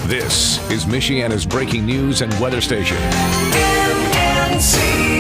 This is Michiana's breaking news and weather station. MNC.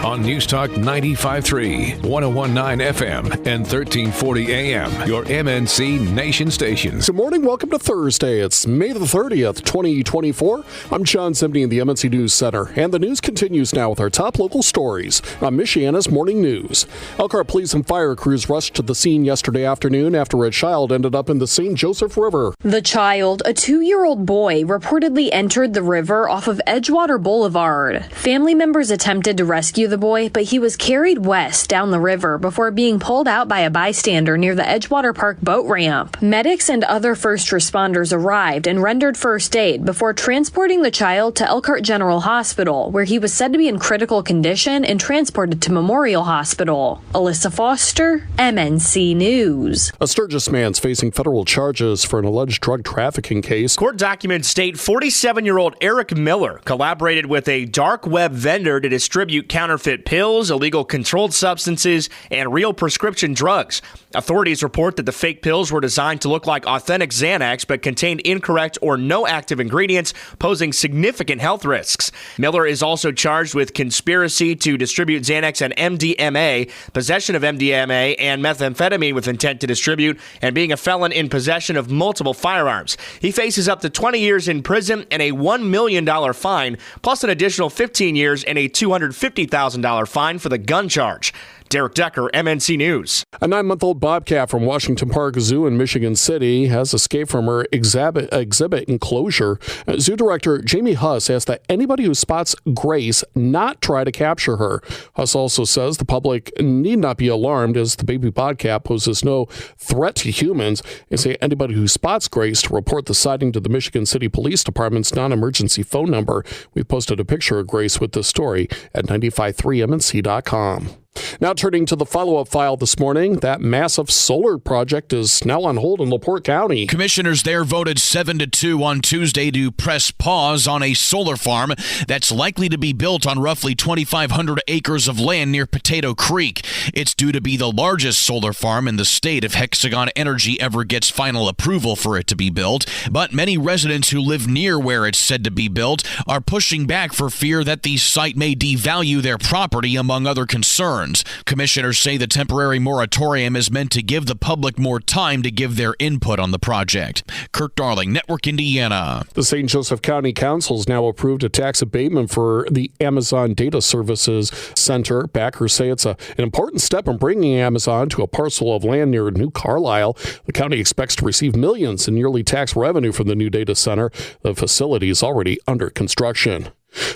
On News Talk 95.3, 101.9 FM, and 1340 AM, your MNC Nation stations. Good morning. Welcome to Thursday. It's May the 30th, 2024. I'm John Zimney in the MNC News Center, and the news continues now with our top local stories on Michiana's Morning News. Elkhart Police and fire crews rushed to the scene yesterday afternoon after a child ended up in the St. Joseph River. The child, a 2-year-old boy, reportedly entered the river off of Edgewater Boulevard. Family members attempted to rescue the boy, but he was carried west down the river before being pulled out by a bystander near the Edgewater Park boat ramp. Medics and other first responders arrived and rendered first aid before transporting the child to Elkhart General Hospital, where he was said to be in critical condition and transported to Memorial Hospital. Alyssa Foster, MNC News. A Sturgis man's facing federal charges for an alleged drug trafficking case. Court documents state 47-year-old Eric Miller collaborated with a dark web vendor to distribute counterfeit pills, illegal controlled substances, and real prescription drugs. Authorities report that the fake pills were designed to look like authentic Xanax but contained incorrect or no active ingredients, posing significant health risks. Miller is also charged with conspiracy to distribute Xanax and MDMA, possession of MDMA and methamphetamine with intent to distribute, and being a felon in possession of multiple firearms. He faces up to 20 years in prison and a $1 million fine, plus an additional 15 years and a $250,000 fine for the gun charge. Derek Decker, MNC News. A 9-month-old bobcat from Washington Park Zoo in Michigan City has escaped from her exhibit enclosure. Zoo director Jamie Huss asked that anybody who spots Grace not try to capture her. Huss also says the public need not be alarmed as the baby bobcat poses no threat to humans, and say anybody who spots Grace to report the sighting to the Michigan City Police Department's non-emergency phone number. We've posted a picture of Grace with this story at 953mnc.com. Now turning to the follow-up file this morning, that massive solar project is now on hold in LaPorte County. Commissioners there voted 7-2 on Tuesday to press pause on a solar farm that's likely to be built on roughly 2,500 acres of land near Potato Creek. It's due to be the largest solar farm in the state if Hexagon Energy ever gets final approval for it to be built. But many residents who live near where it's said to be built are pushing back for fear that the site may devalue their property, among other concerns. Commissioners say the temporary moratorium is meant to give the public more time to give their input on the project. Kurt Darling, Network Indiana. The St. Joseph County Council has now approved a tax abatement for the Amazon Data Services Center. Backers say it's an important step in bringing Amazon to a parcel of land near New Carlisle. The county expects to receive millions in yearly tax revenue from the new data center. The facility is already under construction.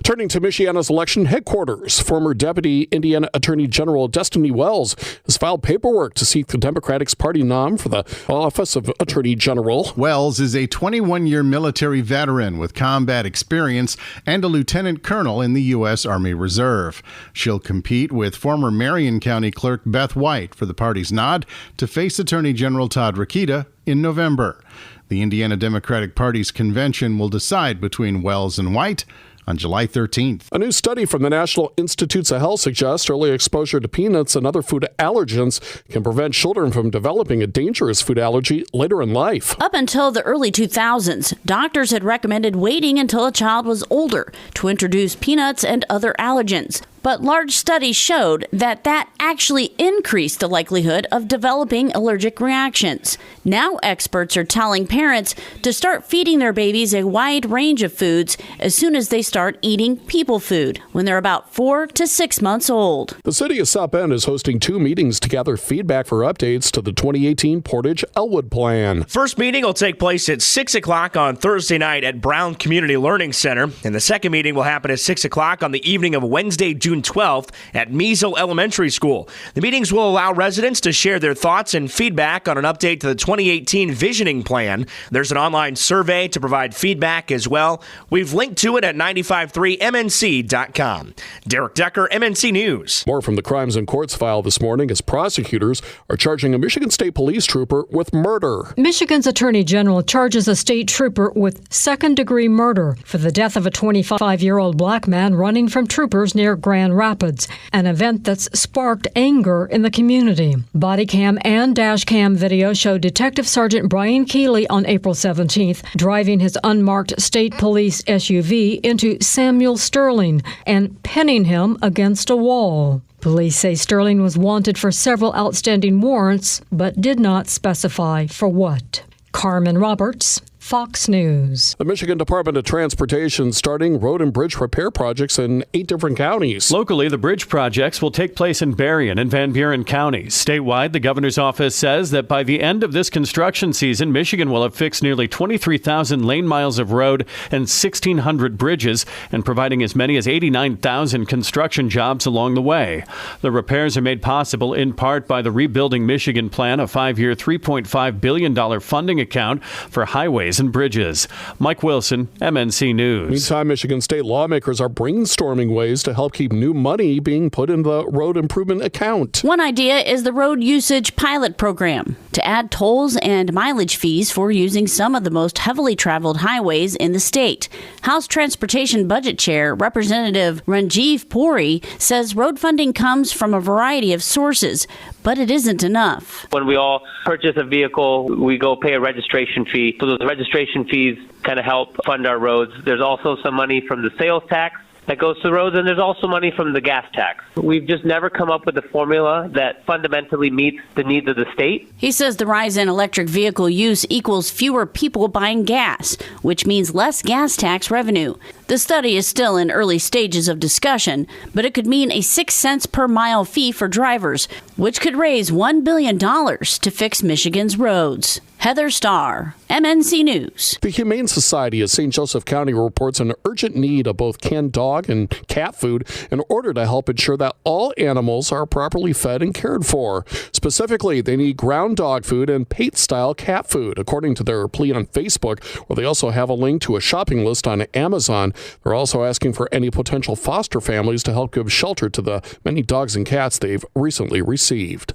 Turning to Michiana's election headquarters, former Deputy Indiana Attorney General Destiny Wells has filed paperwork to seek the Democratic's party nom for the office of Attorney General. Wells is a 21-year military veteran with combat experience and a lieutenant colonel in the U.S. Army Reserve. She'll compete with former Marion County Clerk Beth White for the party's nod to face Attorney General Todd Rokita in November. The Indiana Democratic Party's convention will decide between Wells and White on July 13th. A new study from the National Institutes of Health suggests early exposure to peanuts and other food allergens can prevent children from developing a dangerous food allergy later in life. Up until the early 2000s, doctors had recommended waiting until a child was older to introduce peanuts and other allergens. But large studies showed that actually increased the likelihood of developing allergic reactions. Now experts are telling parents to start feeding their babies a wide range of foods as soon as they start eating people food, when they're about 4 to 6 months old. The city of South Bend is hosting 2 meetings to gather feedback for updates to the 2018 Portage-Elwood Plan. First meeting will take place at 6 o'clock on Thursday night at Brown Community Learning Center, and the second meeting will happen at 6 o'clock on the evening of Wednesday, June 12th at Measle Elementary School. The meetings will allow residents to share their thoughts and feedback on an update to the 2018 Visioning Plan. There's an online survey to provide feedback as well. We've linked to it at 953mnc.com. Derek Decker, MNC News. More from the Crimes and Courts file this morning as prosecutors are charging a Michigan State Police trooper with murder. Michigan's Attorney General charges a state trooper with second-degree murder for the death of a 25-year-old black man running from troopers near Grand Grand Rapids, an event that's sparked anger in the community. Body cam and dash cam video showed Detective Sergeant Brian Keeley on April 17th driving his unmarked state police SUV into Samuel Sterling and pinning him against a wall. Police say Sterling was wanted for several outstanding warrants, but did not specify for what. Carmen Roberts, Fox News. The Michigan Department of Transportation starting road and bridge repair projects in 8 different counties. Locally, the bridge projects will take place in Berrien and Van Buren counties. Statewide, the governor's office says that by the end of this construction season, Michigan will have fixed nearly 23,000 lane miles of road and 1,600 bridges, and providing as many as 89,000 construction jobs along the way. The repairs are made possible in part by the Rebuilding Michigan Plan, a 5-year, $3.5 billion funding account for highways and bridges. Mike Wilson, MNC News. Meantime, Michigan state lawmakers are brainstorming ways to help keep new money being put in the road improvement account. One idea is the road usage pilot program to add tolls and mileage fees for using some of the most heavily traveled highways in the state. House Transportation Budget Chair Representative Ranjiv Puri says road funding comes from a variety of sources, but it isn't enough. When we all purchase a vehicle, we go pay a registration fee. So those registration fees kind of help fund our roads. There's also some money from the sales tax that goes to the roads, and there's also money from the gas tax. We've just never come up with a formula that fundamentally meets the needs of the state. He says the rise in electric vehicle use equals fewer people buying gas, which means less gas tax revenue. The study is still in early stages of discussion, but it could mean a 6 cents per mile fee for drivers, which could raise $1 billion to fix Michigan's roads. Heather Starr, MNC News. The Humane Society of St. Joseph County reports an urgent need of both canned dog and cat food in order to help ensure that all animals are properly fed and cared for. Specifically, they need ground dog food and Pate-style cat food, according to their plea on Facebook, where they also have a link to a shopping list on Amazon. They're also asking for any potential foster families to help give shelter to the many dogs and cats they've recently received.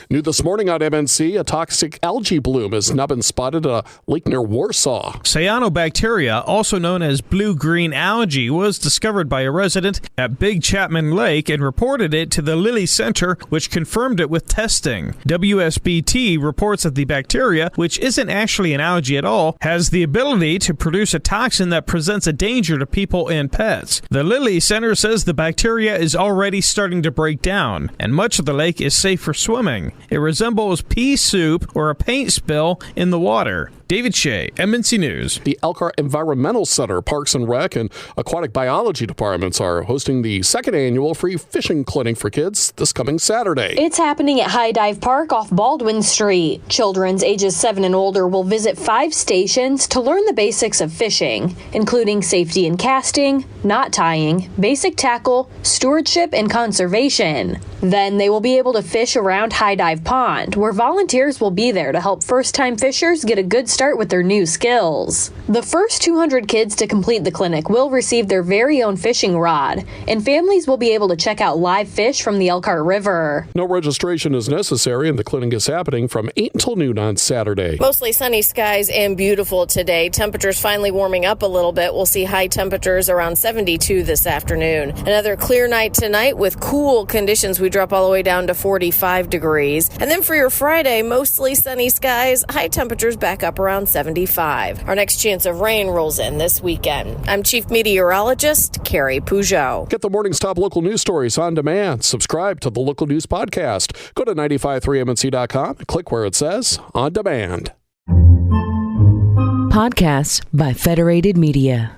New this morning on MNC, a toxic algae bloom has now been spotted at a lake near Warsaw. Cyanobacteria, also known as blue-green algae, was discovered by a resident at Big Chapman Lake and reported it to the Lilly Center, which confirmed it with testing. WSBT reports that the bacteria, which isn't actually an algae at all, has the ability to produce a toxin that presents a danger to people and pets. The Lilly Center says the bacteria is already starting to break down, and much of the lake is safe for swimming. It resembles pea soup or a paint spill in the water. David Shea, MNC News. The Elkhart Environmental Center, Parks and Rec, and Aquatic Biology departments are hosting the second annual free fishing clinic for kids this coming Saturday. It's happening at High Dive Park off Baldwin Street. Children's ages 7 and older will visit 5 stations to learn the basics of fishing, including safety in casting, knot tying, basic tackle, stewardship, and conservation. Then they will be able to fish around High Dive Pond, where volunteers will be there to help first-time fishers get a good start with their new skills. The first 200 kids to complete the clinic will receive their very own fishing rod, and families will be able to check out live fish from the Elkhart River. No registration is necessary, and the clinic is happening from 8 until noon on Saturday. Mostly sunny skies and beautiful today. Temperatures finally warming up a little bit. We'll see high temperatures around 72 this afternoon. Another clear night tonight with cool conditions. We drop all the way down to 45 degrees. And then for your Friday, mostly sunny skies, high temperatures back up around 75. Our next chance of rain rolls in this weekend. I'm Chief Meteorologist Carrie Peugeot. Get the morning's top local news stories on demand. Subscribe to the Local News Podcast. Go to 953mnc.com and click where it says On Demand. Podcasts by Federated Media.